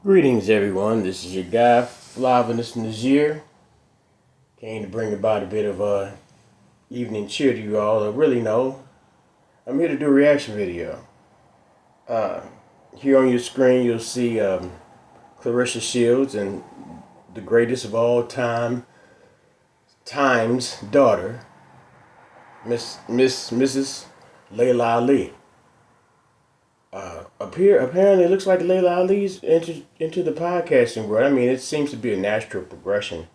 Greetings, everyone. This is your guy, Flavinus Nazir. Came to bring about a bit of evening cheer to you all. Really, no. I'm here to do a reaction video. Uh, Here on your screen, you'll see Claressa Shields and the greatest of all time's daughter, Mrs. Laila Ali. Apparently, it looks like Laila Ali's entered into the podcasting world. I mean, it seems to be a natural progression,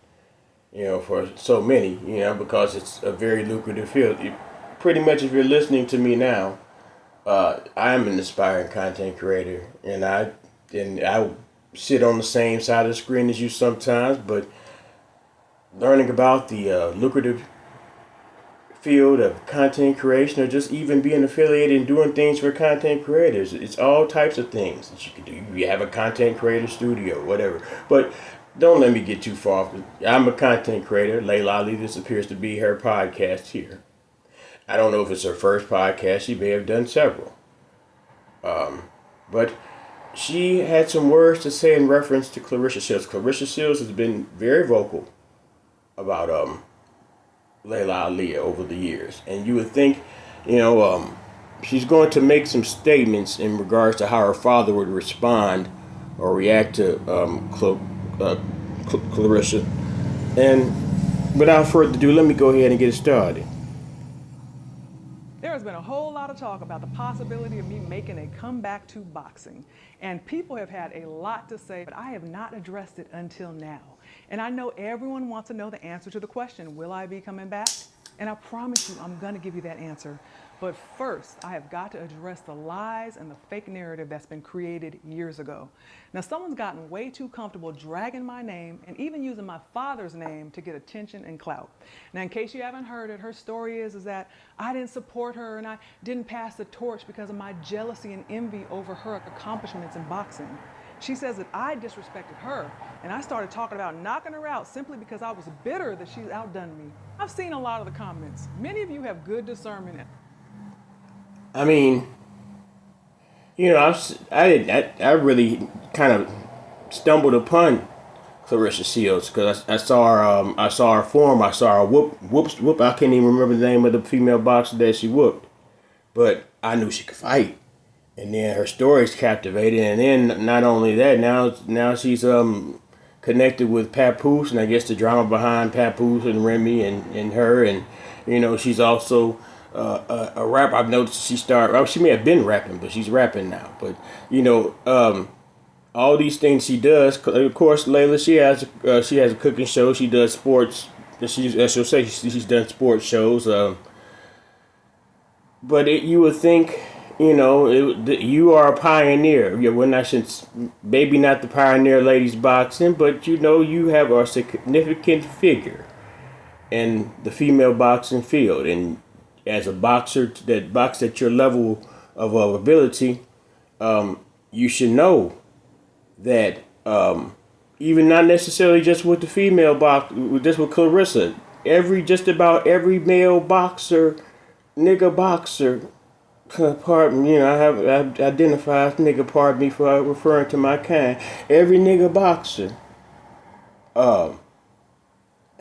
for so many, because it's a very lucrative field. Pretty much, if you're listening to me now, I am an aspiring content creator, and I sit on the same side of the screen as you sometimes, but learning about the lucrative field of content creation, or just even being affiliated and doing things for content creators. It's all types of things that you can do. You have a content creator studio, whatever. But don't let me get too far. I'm a content creator. Laila Ali, this appears to be her podcast here. I don't know if it's her first podcast. She may have done several. But she had some words to say in reference to Claressa Shields. Claressa Shields has been very vocal about Laila Ali over the years, and you would think, she's going to make some statements in regards to how her father would respond or react to Claressa. And without further ado, let me go ahead and get it started. There has been a whole lot of talk about the possibility of me making a comeback to boxing. And people have had a lot to say, but I have not addressed it until now. And I know everyone wants to know the answer to the question, will I be coming back? And I promise you, I'm going to give you that answer. But first, I have got to address the lies and the fake narrative that's been created years ago. Now, someone's gotten way too comfortable dragging my name and even using my father's name to get attention and clout. Now, in case you haven't heard it, her story is that I didn't support her and I didn't pass the torch because of my jealousy and envy over her accomplishments in boxing. She says that I disrespected her, and I started talking about knocking her out simply because I was bitter that she's outdone me. I've seen a lot of the comments. Many of you have good discernment. I mean, I really kind of stumbled upon Claressa Shields because I saw her form. I saw her whoop. I can't even remember the name of the female boxer that she whooped, but I knew she could fight. And then her story's captivated, and then not only that, now she's connected with Papoose, and I guess the drama behind Papoose and Remy and her, and she's also a rapper. I've noticed she started. Well, she may have been rapping, but she's rapping now. But all these things she does. Of course, Laila, she has a cooking show. She does sports. She'll say she's done sports shows. But you would think. You are a pioneer. We're not, maybe not the pioneer ladies boxing, but you have a significant figure in the female boxing field. And as a boxer that boxes at your level of ability, you should know that even not necessarily just with the female box, just with Claressa, just about every male boxer, nigga boxer. Pardon me, I've identified nigga. Pardon me for referring to my kind. Every nigga boxer,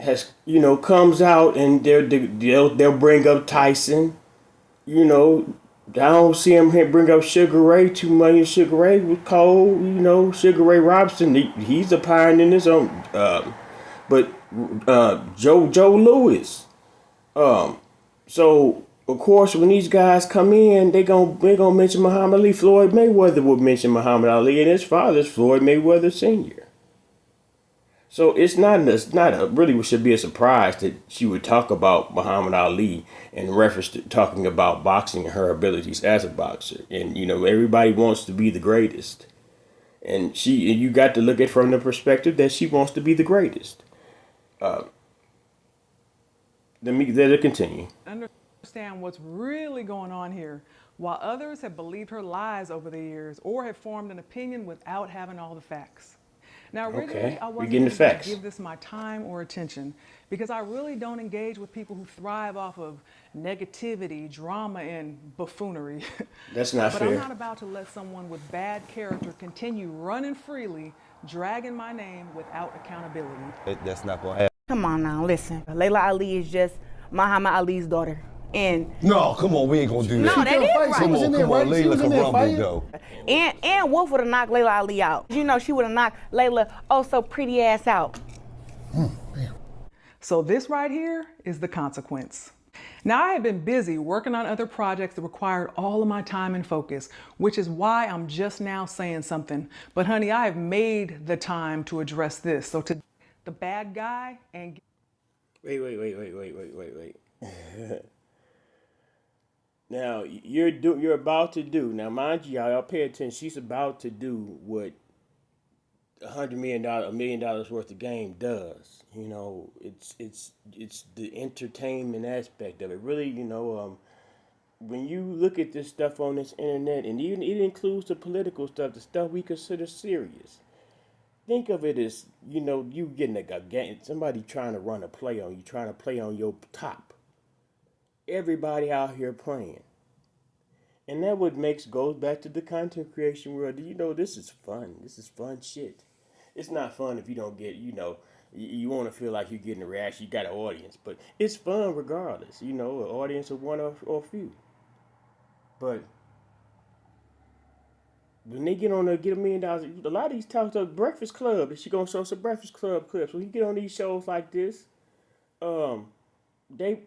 has comes out and they'll bring up Tyson. I don't see him bring up Sugar Ray too much. Sugar Ray was cold. Sugar Ray Robinson, he's a pioneer in his own. But Joe Louis, so. Of course, when these guys come in, they gonna mention Muhammad Ali. Floyd Mayweather would mention Muhammad Ali, and his father's Floyd Mayweather Sr. So it's really should be a surprise that she would talk about Muhammad Ali in reference to talking about boxing and her abilities as a boxer. And everybody wants to be the greatest, and you got to look at it from the perspective that she wants to be the greatest. Let it continue. Understand what's really going on here, while others have believed her lies over the years or have formed an opinion without having all the facts. Now, originally, Okay, I we're wasn't getting the even going facts. to give this my time or attention because I really don't engage with people who thrive off of negativity, drama, and buffoonery. That's not But I'm fair. not about to let someone with bad character continue running freely, dragging my name without accountability. That's not gonna happen. Come on now, listen. Laila Ali is just Muhammad Ali's daughter. And No, come on, we ain't gonna do that. no, that is right. Come on, Layla can rumble though. And Wolf would have knocked Laila Ali out. You know, she would have knocked Laila oh so pretty ass out. So this right here is the consequence. Now, I have been busy working on other projects that required all of my time and focus, which is why I'm just now saying something. But honey, I have made the time to address this. So to the bad guy and Wait. Now you're about to do. Now, mind you, y'all pay attention. She's about to do what $100 million worth of game does. You know, it's the entertainment aspect of it. Really, you know, when you look at this stuff on this internet, and even it includes the political stuff, the stuff we consider serious. Think of it as, you know, you getting a game, somebody trying to run a play on you, trying to play on your top. Everybody out here playing. And that goes back to the content creation world. You know, this is fun. This is fun shit. It's not fun if you don't get, you know, you want to feel like you're getting a reaction. You got an audience. But it's fun regardless. You know, an audience of one or few. But when they get on there, get $1 million, a lot of these talks are Breakfast Club. She gonna show some Breakfast Club clips. When you get on these shows like this, they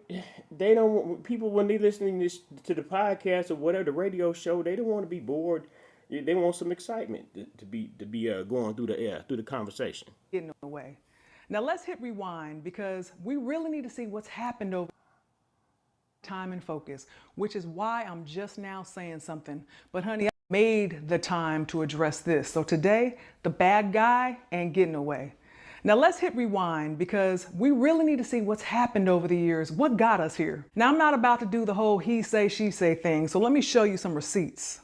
don't want people when they listening to the podcast or whatever the radio show. They don't want to be bored. They want some excitement to be going through the conversation. getting away. Now let's hit rewind because we really need to see what's happened over time and focus, which is why I'm just now saying something. But honey, I made the time to address this. So today, the bad guy ain't getting away. Now let's hit rewind because we really need to see what's happened over the years, what got us here. Now I'm not about to do the whole he say, she say thing, so let me show you some receipts.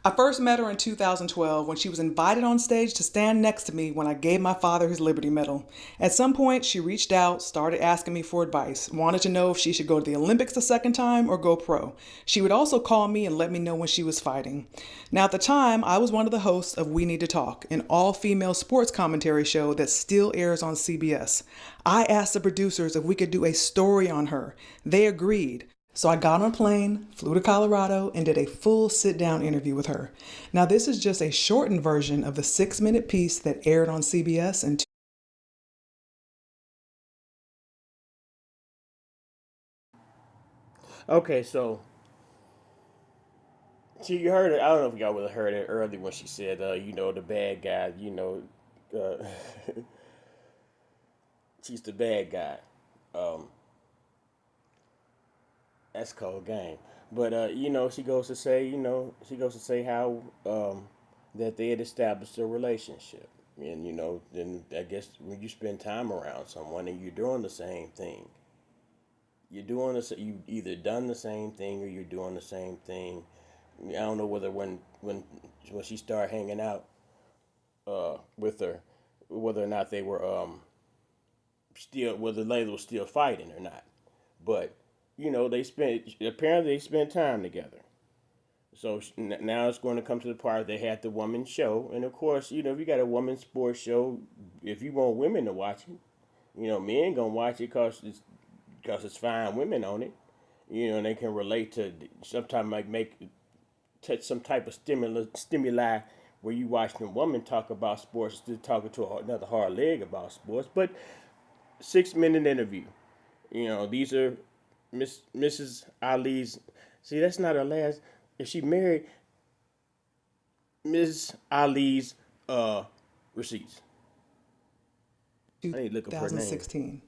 I first met her in 2012 when she was invited on stage to stand next to me when I gave my father his Liberty Medal. At some point, she reached out, started asking me for advice, wanted to know if she should go to the Olympics the second time or go pro. She would also call me and let me know when she was fighting. Now, at the time, I was one of the hosts of We Need to Talk, an all-female sports commentary show that still airs on CBS. I asked the producers if we could do a story on her. They agreed. So I got on a plane, flew to Colorado, and did a full sit-down interview with her. Now, this is just a shortened version of the 6-minute piece that aired on CBS in Okay, so you heard it. I don't know if y'all would have heard it earlier when she said, you know, the bad guy. You know, she's the bad guy. That's cold game. But you know, she goes to say how that they had established a relationship, and you know, then I guess when you spend time around someone and you're doing the same thing, you either done the same thing or you're doing the same thing. I don't know whether when she started hanging out with her, whether or not they were still whether Layla was still fighting or not, but. You know, apparently they spent time together. So now it's going to come to the part they had the woman show. And of course, you know, if you got a woman sports show, if you want women to watch it, you know, men going to watch it because it's fine women on it. You know, and they can relate to sometimes touch some type of stimuli where you watch a woman talk about sports instead of talking to another hard leg about sports. But 6-minute interview. You know, these are Mrs. Ali's. See, that's not her last. If she married Ms. Ali's receipts. I ain't looking for her name. 2016.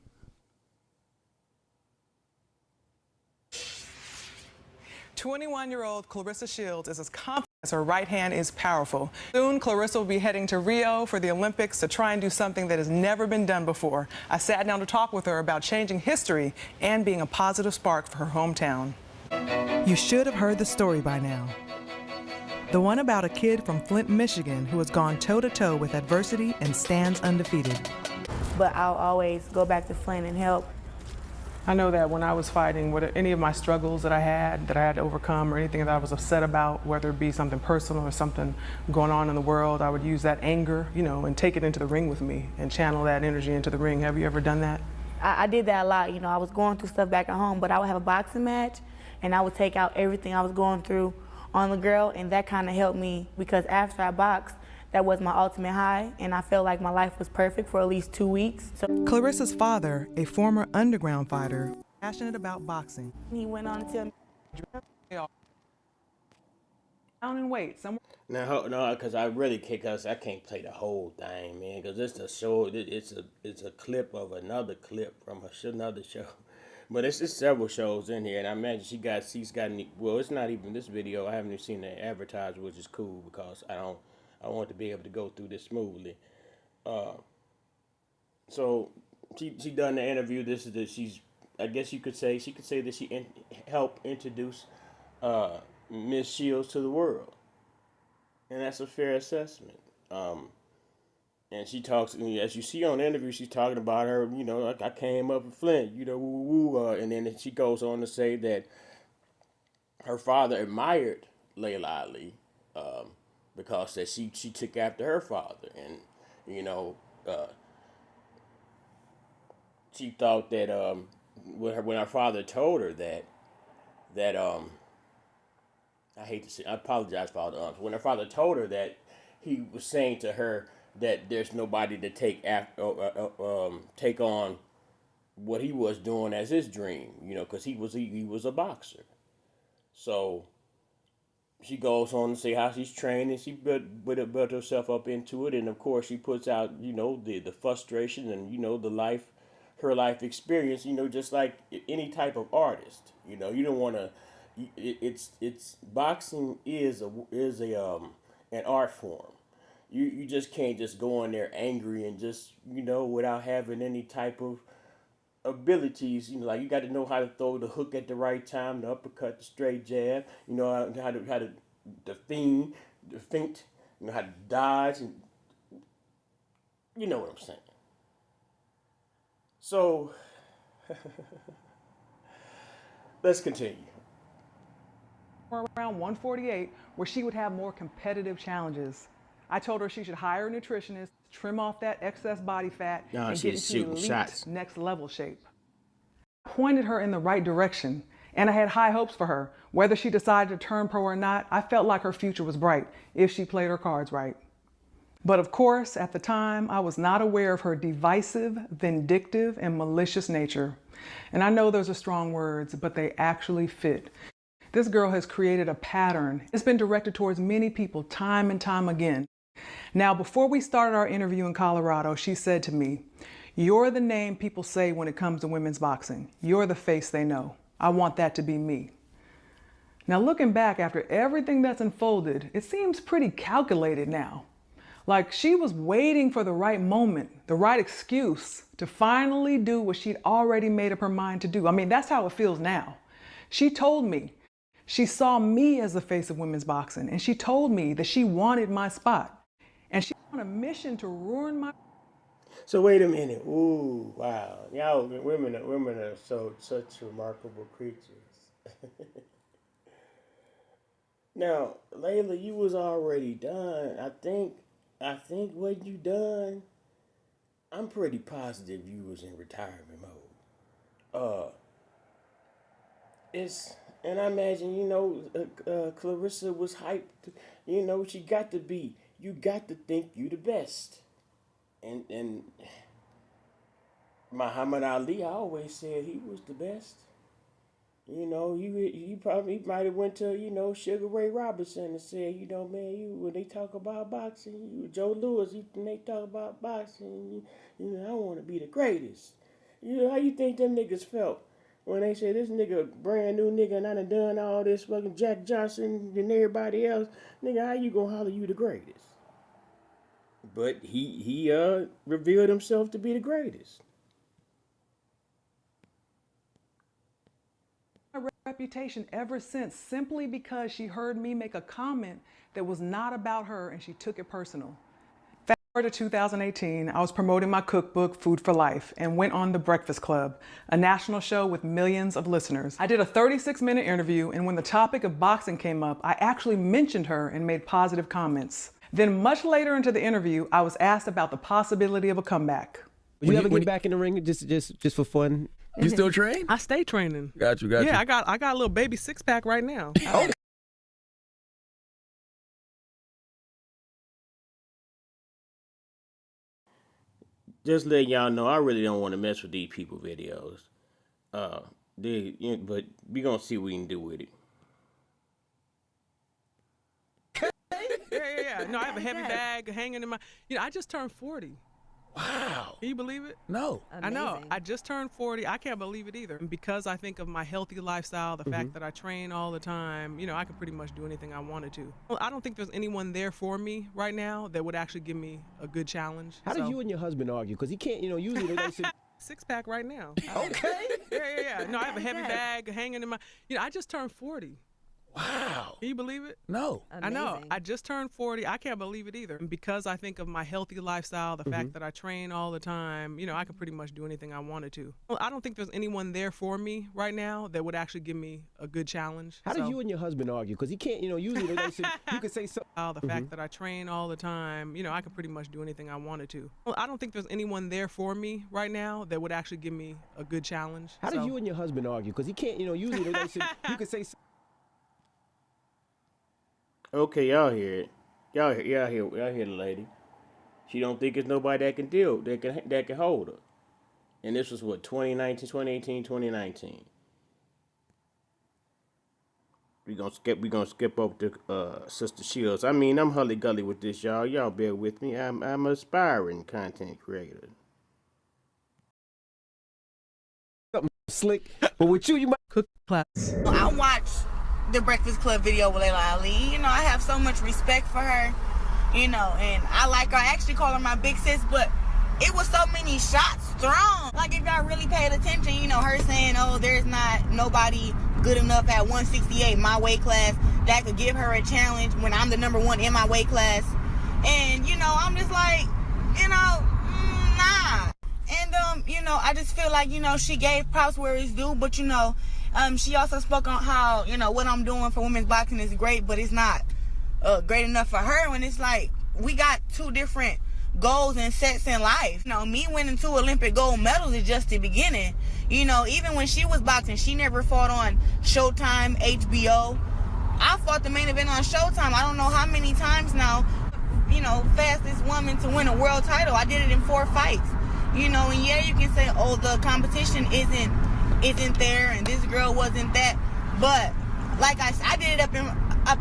21-year-old Claressa Shields is as confident as her right hand is powerful. Soon, Claressa will be heading to Rio for the Olympics to try and do something that has never been done before. I sat down to talk with her about changing history and being a positive spark for her hometown. You should have heard the story by now. The one about a kid from Flint, Michigan who has gone toe-to-toe with adversity and stands undefeated. But I'll always go back to Flint and help. I know that when I was fighting, any of my struggles that I had to overcome, or anything that I was upset about, whether it be something personal or something going on in the world, I would use that anger, and take it into the ring with me and channel that energy into the ring. Have you ever done that? I did that a lot. I was going through stuff back at home, but I would have a boxing match and I would take out everything I was going through on the girl, and that kind of helped me, because after I boxed, that was my ultimate high, and I felt like my life was perfect for at least 2 weeks. So Claressa's father, a former underground fighter, passionate about boxing. he went on to tell me, down in weight somewhere. No, because I really can't. Cause I can't play the whole thing, man. Because it's a show. It's a clip of another clip from another show. But it's just several shows in here, and I imagine she's gotten. Well, it's not even this video. I haven't even seen the advertisement, which is cool because I want to be able to go through this smoothly. So she done the interview. I guess she could say that she helped introduce Miss Shields to the world, and that's a fair assessment. And she talks, as you see on the interview, she's talking about her, like I came up in Flint, and then she goes on to say that her father admired Laila Ali because that she took after her father, and she thought that when her father told her that I hate to say, I apologize for all the when her father told her that he was saying to her that there's nobody to take on what he was doing as his dream, because he was a boxer. So she goes on to say how she's trained and she built herself up into it, and of course she puts out the frustration and her life experience, just like any type of artist. You don't want to. It's boxing is an art form. You just can't just go in there angry and just without having any type of abilities. Like you got to know how to throw the hook at the right time, the uppercut, the straight jab. How to the feint, how to dodge, and you know what I'm saying. So let's continue. Around 148, where she would have more competitive challenges. I told her she should hire a nutritionist, trim off that excess body fat, and get into elite next level shape. I pointed her in the right direction, and I had high hopes for her. Whether she decided to turn pro or not, I felt like her future was bright if she played her cards right. But of course, at the time, I was not aware of her divisive, vindictive, and malicious nature. And I know those are strong words, but they actually fit. This girl has created a pattern. It's been directed towards many people time and time again. Now, before we started our interview in Colorado, she said to me, "You're the name people say when it comes to women's boxing. You're the face they know. I want that to be me." Now, looking back after everything that's unfolded, it seems pretty calculated now. Like she was waiting for the right moment, the right excuse to finally do what she'd already made up her mind to do. I mean, that's how it feels now. She told me she saw me as the face of women's boxing, and she told me that she wanted my spot. And she's on a mission to ruin my... So wait a minute. Ooh, wow. Y'all, women are such remarkable creatures. Now, Layla, you was already done. I think what you done, I'm pretty positive you was in retirement mode. And I imagine, Claressa was hyped. She got to be. You got to think you the best. And Muhammad Ali, I always said he was the best. He might have went to, Sugar Ray Robinson and said, man, when they talk about boxing, Joe Louis, when they talk about boxing, I want to be the greatest. How you think them niggas felt when they say this nigga, brand new nigga, and I done all this fucking Jack Johnson and everybody else? Nigga, how you gonna holler you the greatest? But he revealed himself to be the greatest. reputation ever since, simply because she heard me make a comment that was not about her and she took it personal. Fast forward to 2018, I was promoting my cookbook, Food for Life, and went on The Breakfast Club, a national show with millions of listeners. I did a 36-minute interview, and when the topic of boxing came up, I actually mentioned her and made positive comments. Then much later into the interview, I was asked about the possibility of a comeback. Would you ever get back in the ring just for fun? You still train? I stay training. Got you. Yeah, I got a little baby six-pack right now. Okay. Just letting y'all know, I really don't want to mess with these people videos. But we gonna see what we can do with it. Yeah. No, I have a heavy bag hanging in my. I just turned 40. Wow. Can you believe it? No. I know. I just turned 40. I can't believe it either. And because I think of my healthy lifestyle, the fact that I train all the time, I can pretty much do anything I wanted to. Well, I don't think there's anyone there for me right now that would actually give me a good challenge. How did you and your husband argue? Because he can't, usually they say. Six-pack right now. Okay. Yeah. No, I have a heavy bag hanging in my. I just turned 40. Wow. Can you believe it? No. I know. I just turned 40. I can't believe it either. And because I think of my healthy lifestyle, the fact that I train all the time, I can pretty much do anything I wanted to. Well, I don't think there's anyone there for me right now that would actually give me a good challenge. How did you and your husband argue? Because he can't, usually they say, you could say something. The fact that I train all the time, I can pretty much do anything I wanted to. Well, I don't think there's anyone there for me right now that would actually give me a good challenge. How did you and your husband argue? Because he can't, usually they say, you could say something. Okay, y'all hear it. Y'all hear the lady. She don't think it's nobody that can deal, that can hold her. And this was what, 2018, 2019. We gonna skip over to Sister Shields. I mean, I'm hully gully with this, y'all. Y'all bear with me. I'm an aspiring content creator. Something slick, but with you might cook class. I watched the Breakfast Club video with Laila Ali. I have so much respect for her, and I like her. I actually call her my big sis, but it was so many shots thrown. Like, if y'all really paid attention, her saying, oh, there's not nobody good enough at 168, my weight class, that could give her a challenge when I'm the number one in my weight class. And, I'm just like, nah. And, I just feel like, she gave props where it's due, but, she also spoke on how, what I'm doing for women's boxing is great, but it's not great enough for her. When it's like, we got two different goals and sets in life. Me winning 2 Olympic gold medals is just the beginning. Even when she was boxing, she never fought on Showtime, HBO. I fought the main event on Showtime. I don't know how many times now. Fastest woman to win a world title. I did it in 4 fights. And yeah, you can say, oh, the competition isn't there, and this girl wasn't that. But like I did it up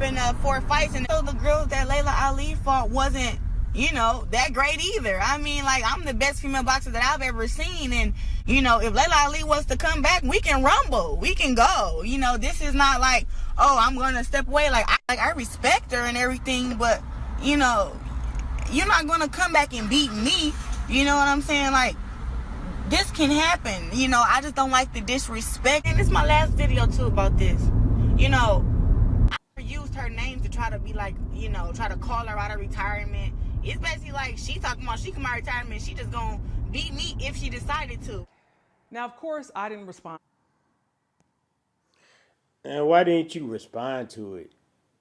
in 4 fights, and so the girls that Laila Ali fought wasn't, that great either. I mean, like, I'm the best female boxer that I've ever seen, and if Laila Ali wants to come back, we can rumble, we can go. This is not like, oh, I'm gonna step away. Like I respect her and everything, but you're not gonna come back and beat me. You know what I'm saying? Like, this can happen. I just don't like the disrespect. And it's my last video too about this. I used her name to try to be like, try to call her out of retirement. It's basically like she talking about she come out of retirement, she just gonna beat me if she decided to. Now, of course, I didn't respond. And why didn't you respond to it?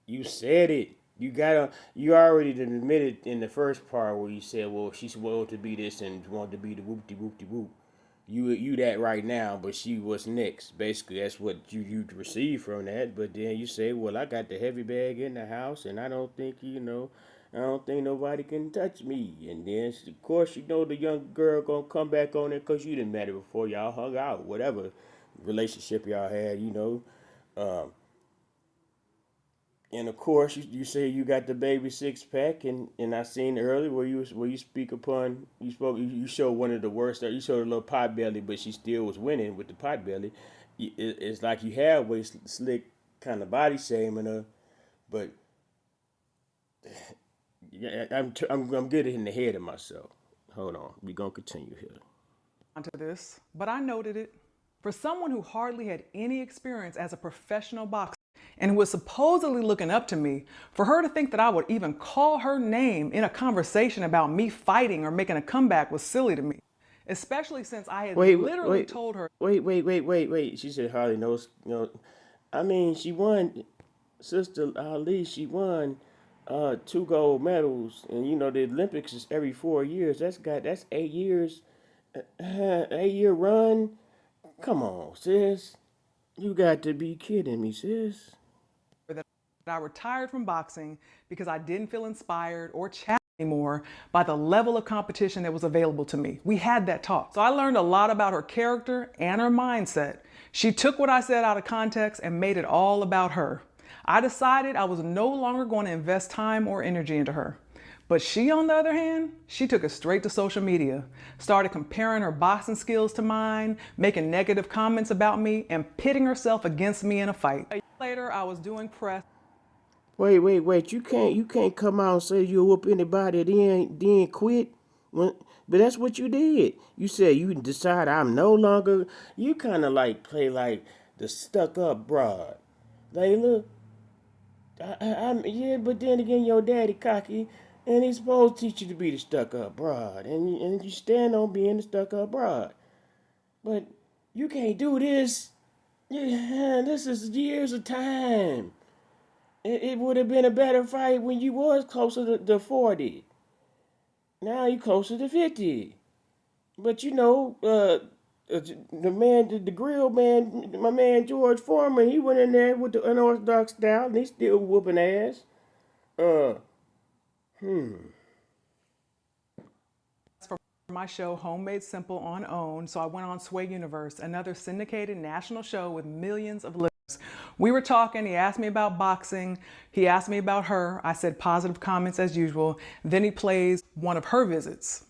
You said it. You already admitted in the first part where you said, well, she's willing to be this and wanted to be the whoop-de-whoop-de-whoop. You that right now, but she was next. Basically, that's what you received from that. But then you say, well, I got the heavy bag in the house, and I don't think, I don't think nobody can touch me. And then, of course, the young girl gonna come back on it because you didn't met her before. Y'all hung out, whatever relationship y'all had, And of course, you say you got the baby 6-pack, and I seen earlier where you speak upon you show one of the worst. You showed a little pot belly, but she still was winning with the pot belly. It's like you have waist slick kind of body shaming her, but yeah, I'm getting in the head of myself. Hold on, we gonna continue here. Onto this, but I noted it. For someone who hardly had any experience as a professional boxer and who was supposedly looking up to me, for her to think that I would even call her name in a conversation about me fighting or making a comeback was silly to me. Especially since I had literally told her. Wait. She said hardly knows. I mean, she won, Sister Ali. She won 2 gold medals, and the Olympics is every 4 years. That's 8 years, 8 year run. Come on, sis. You got to be kidding me, sis. That I retired from boxing because I didn't feel inspired or challenged anymore by the level of competition that was available to me. We had that talk. So I learned a lot about her character and her mindset. She took what I said out of context and made it all about her. I decided I was no longer going to invest time or energy into her. But she, on the other hand, she took it straight to social media, started comparing her boxing skills to mine, making negative comments about me, and pitting herself against me in a fight. A year later, I was doing press. Wait. You can't come out and say you'll whoop anybody then quit. But that's what you did. You said you decide I'm no longer. You kind of like play like the stuck up broad. Layla, yeah, but then again, your daddy cocky, and he's supposed to teach you to be the stuck up broad, and you stand on being the stuck up broad. But you can't do this. Yeah, this is years of time. It would have been a better fight when you was closer to 40. Now you closer to 50. But the man, the grill man, my man George Foreman, he went in there with the unorthodox style, and he's still whooping ass. For my show Homemade Simple on OWN, so I went on Sway Universe, another syndicated national show with millions of listeners. We were talking, he asked me about boxing, he asked me about her, I said positive comments as usual, then he plays one of her visits.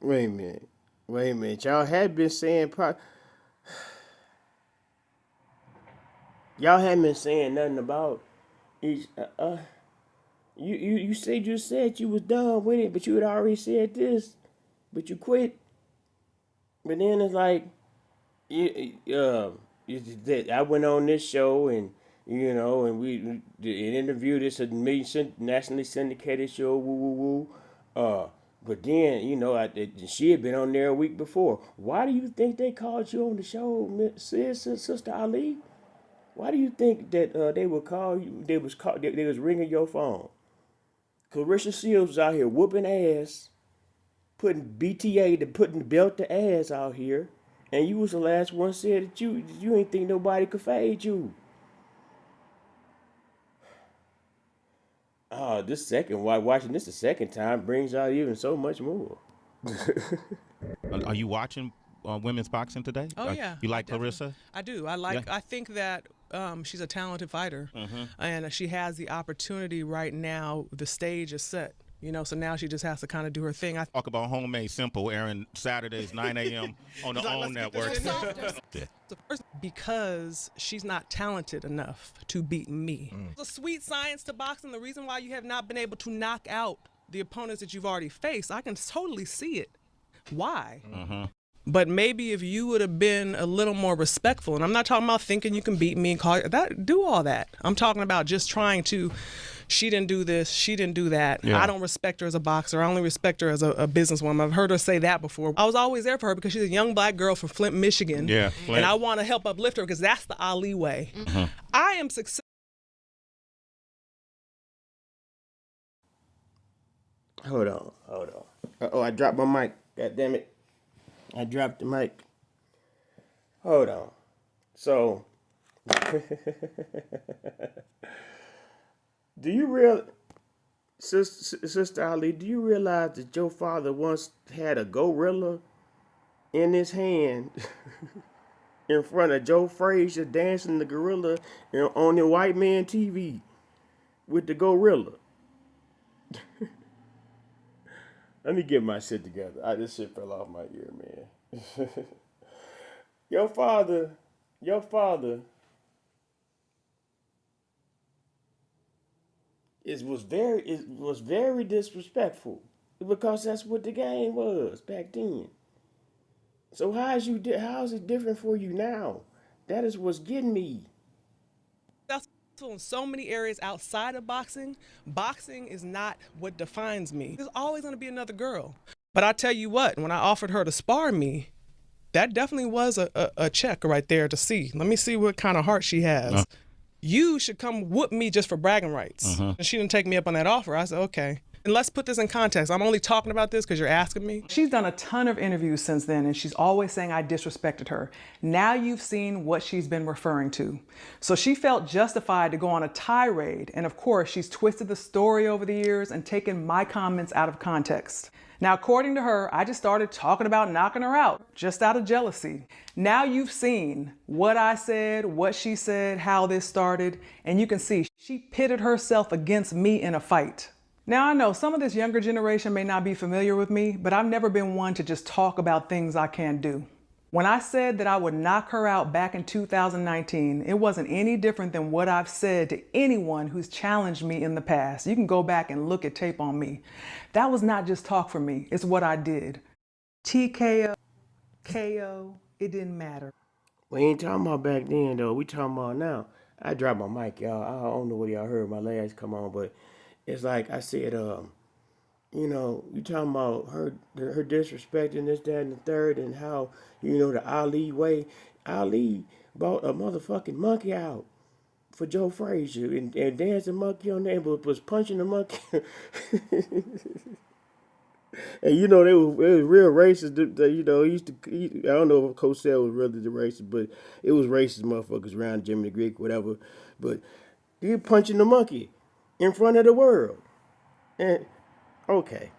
Wait a minute. Y'all had been saying y'all hadn't been saying nothing about each. You said you was done with it, but you had already said this, but you quit. But then it's like, I went on this show and we interviewed this a nationally syndicated show. Woo woo woo. But then she had been on there a week before. Why do you think they called you on the show, Sister Ali? Why do you think that they would call you? They was ringing your phone. Claressa Shields was out here whooping ass, putting putting the belt to ass out here, and you was the last one said that you ain't think nobody could fade you. Oh, watching this the second time brings out even so much more. Are you watching women's boxing today? Oh yeah. You like Claressa? I do. I think that she's a talented fighter, and she has the opportunity right now. The stage is set. So now she just has to kind of do her thing. I talk about Homemade Simple, airing Saturdays 9 a.m. on the OWN network. Because she's not talented enough to beat me. There's a sweet science to boxing. The reason why you have not been able to knock out the opponents that you've already faced, I can totally see it. Why? But maybe if you would have been a little more respectful, and I'm not talking about thinking you can beat me and call it that, do all that. I'm talking about just trying to, she didn't do this, she didn't do that. Yeah. I don't respect her as a boxer. I only respect her as a businesswoman. I've heard her say that before. I was always there for her because she's a young black girl from Flint, Michigan. Yeah, Flint. And I want to help uplift her because that's the Ali way. I am successful. Hold on. Oh, I dropped my mic. God damn it. I dropped the mic. Hold on. So, do you Sister Ali, do you realize that your father once had a gorilla in his hand in front of Joe Frazier dancing the gorilla on the white man TV with the gorilla? Let me get my shit together. This shit fell off my ear, man. Your father was very disrespectful because that's what the game was back then. So how is it different for you now? That is what's getting me. In so many areas outside of boxing, boxing is not what defines me. There's always going to be another girl. But I tell you what, when I offered her to spar me, that definitely was a check right there to see. Let me see what kind of heart she has. You should come whoop me just for bragging rights. And she didn't take me up on that offer. I said, okay. And let's put this in context. I'm only talking about this because you're asking me. She's done a ton of interviews since then, and she's always saying I disrespected her. Now you've seen what she's been referring to. So she felt justified to go on a tirade. And of course, she's twisted the story over the years and taken my comments out of context. Now, according to her, I just started talking about knocking her out just out of jealousy. Now you've seen what I said, what she said, how this started, and you can see she pitted herself against me in a fight. Now, I know some of this younger generation may not be familiar with me, but I've never been one to just talk about things I can't do. When I said that I would knock her out back in 2019, it wasn't any different than what I've said to anyone who's challenged me in the past. You can go back and look at tape on me. That was not just talk for me, it's what I did. TKO, KO, it didn't matter. We ain't talking about back then, though. We talking about now. I dropped my mic, y'all. I don't know whether y'all heard my last come on, but it's like I said, you talking about her disrespecting this, that, and the third, and how, the Ali way. Ali bought a motherfucking monkey out for Joe Frazier and danced the monkey on there, but was punching the monkey. And it was real racist. He used to. I don't know if Coach Sale was really the racist, but it was racist motherfuckers around Jimmy the Greek, whatever. But he punching the monkey in front of the world. And okay.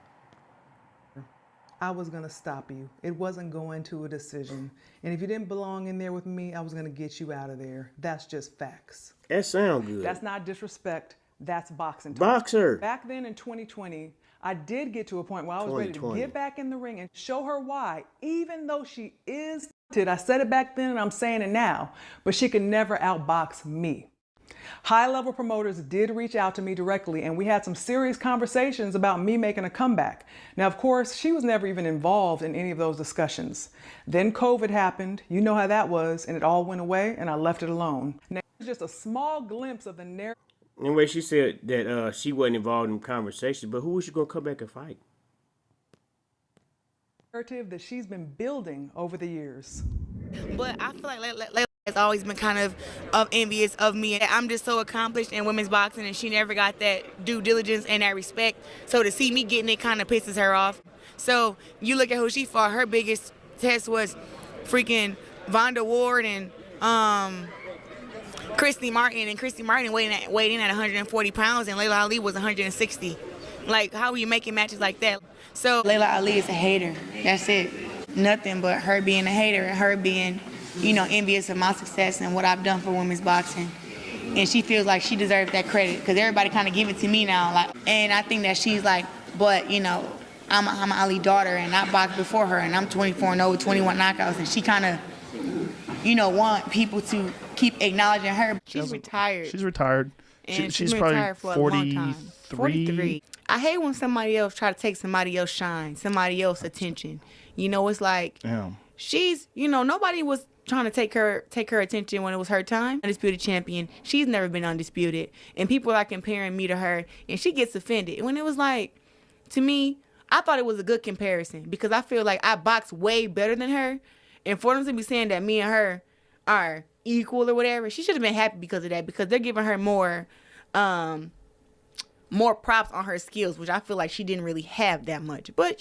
I was going to stop you. It wasn't going to a decision. And if you didn't belong in there with me, I was going to get you out of there. That's just facts. That sound good. That's not disrespect. That's boxing talk. Boxer. Back then in 2020, I did get to a point where I was ready to get back in the ring and show her why, even though she is talented. I said it back then and I'm saying it now, but she can never outbox me. High-level promoters did reach out to me directly, and we had some serious conversations about me making a comeback. Now, of course, she was never even involved in any of those discussions. Then COVID happened. You know how that was, and it all went away, and I left it alone. Now, it's just a small glimpse of the narrative. Anyway, she said that she wasn't involved in conversations, but who was she going to come back and fight? That she's been building over the years. But I feel like Laila has always been kind of envious of me. I'm just so accomplished in women's boxing, and she never got that due diligence and that respect. So to see me getting it kind of pisses her off. So you look at who she fought. Her biggest test was freaking Vonda Ward and Christy Martin. And Christy Martin weighed in at 140 pounds, and Laila Ali was 160. Like, how are you making matches like that? So Laila Ali is a hater. That's it. Nothing but her being a hater and her being, envious of my success and what I've done for women's boxing. And she feels like she deserves that credit because everybody kind of give it to me now. And I think that she's like, but, I'm an Ali daughter and I boxed before her and I'm 24-0 with 21 knockouts. And she kind of, want people to keep acknowledging her. She's retired. She's retired. And She's probably 43. I hate when somebody else try to take somebody else's shine, somebody else's attention. It's like she's, nobody was trying to take her attention when it was her time. Undisputed champion. She's never been undisputed. And people are comparing me to her, and she gets offended. When it was like, to me, I thought it was a good comparison because I feel like I box way better than her. And for them to be saying that me and her are equal or whatever, she should have been happy because of that, because they're giving her more props on her skills, which I feel like she didn't really have that much. But,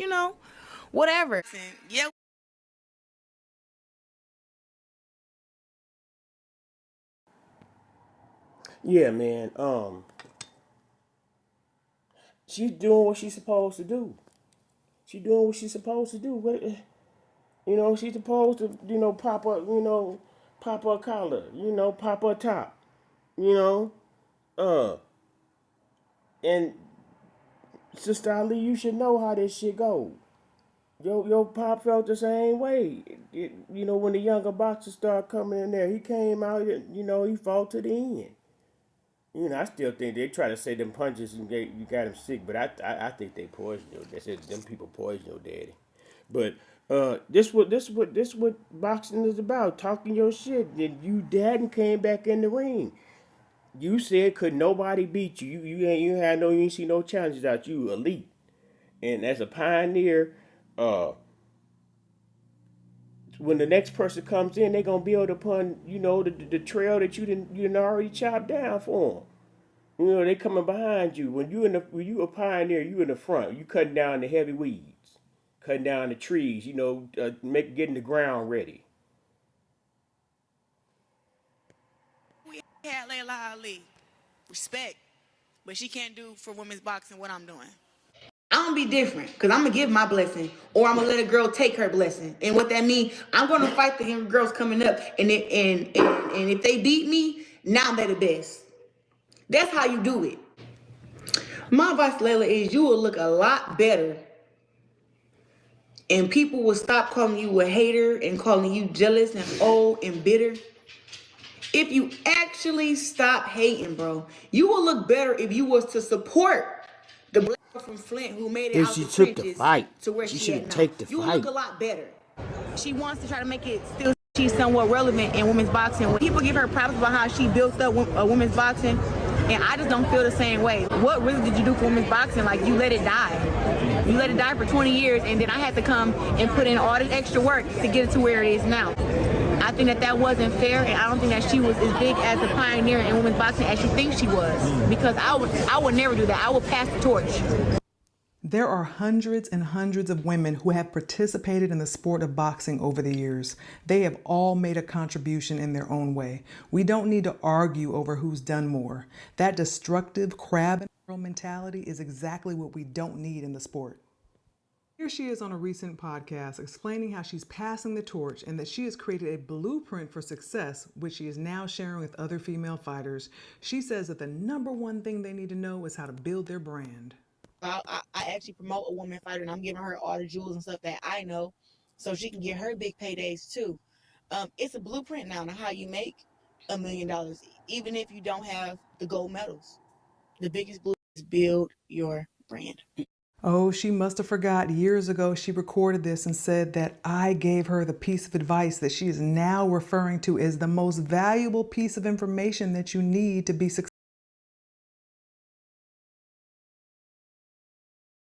whatever. Yeah. Yeah, man. She's doing what she's supposed to do. She's doing what she's supposed to do. She's supposed to, pop up, pop her collar, pop her top, and Sister Ali, you should know how this shit goes. Your pop felt the same way. When the younger boxers started coming in there, he came out, he fought to the end. I still think they try to say them punches and you got him sick, but I think they poisoned you. They said them people poisoned your daddy. But this what boxing is about. Talking your shit. And you hadn't came back in the ring. You said could nobody beat you. You ain't see no challenges out. You elite. And as a pioneer, when the next person comes in, they're gonna build upon the trail that you didn't already chopped down for them. They coming behind you. When you a pioneer, you in the front. You cutting down the heavy weeds, cutting down the trees. Getting the ground ready. We had Laila Ali, respect, but she can't do for women's boxing what I'm doing. I'm gonna be different because I'm gonna give my blessing, or I'm gonna let a girl take her blessing. And what that means, I'm gonna fight the young girls coming up, and if they beat me, now they're the best. That's how you do it. My advice, Laila, is you will look a lot better, and people will stop calling you a hater and calling you jealous and old and bitter. If you actually stop hating, bro, you will look better if you was to support the black girl from Flint who made it If out she the took the trenches fight, to where she she should at now. take the You will fight. look a lot better. She wants to try to make it still she's somewhat relevant in women's boxing. People give her props about how she built up women's boxing, and I just don't feel the same way. What really did you do for women's boxing? Like, you let it die. You let it die for 20 years, and then I had to come and put in all this extra work to get it to where it is now. I think that wasn't fair, and I don't think that she was as big as a pioneer in women's boxing as she thinks she was. Because I would never do that. I would pass the torch. There are hundreds and hundreds of women who have participated in the sport of boxing over the years. They have all made a contribution in their own way. We don't need to argue over who's done more. That destructive crab and barrel mentality is exactly what we don't need in the sport. Here she is on a recent podcast explaining how she's passing the torch and that she has created a blueprint for success, which she is now sharing with other female fighters. She says that the number one thing they need to know is how to build their brand. I actually promote a woman fighter, and I'm giving her all the jewels and stuff that I know so she can get her big paydays too. It's a blueprint now on how you make $1 million, even if you don't have the gold medals. The biggest blueprint is build your brand. Oh, she must have forgot years ago she recorded this and said that I gave her the piece of advice that she is now referring to as the most valuable piece of information that you need to be successful.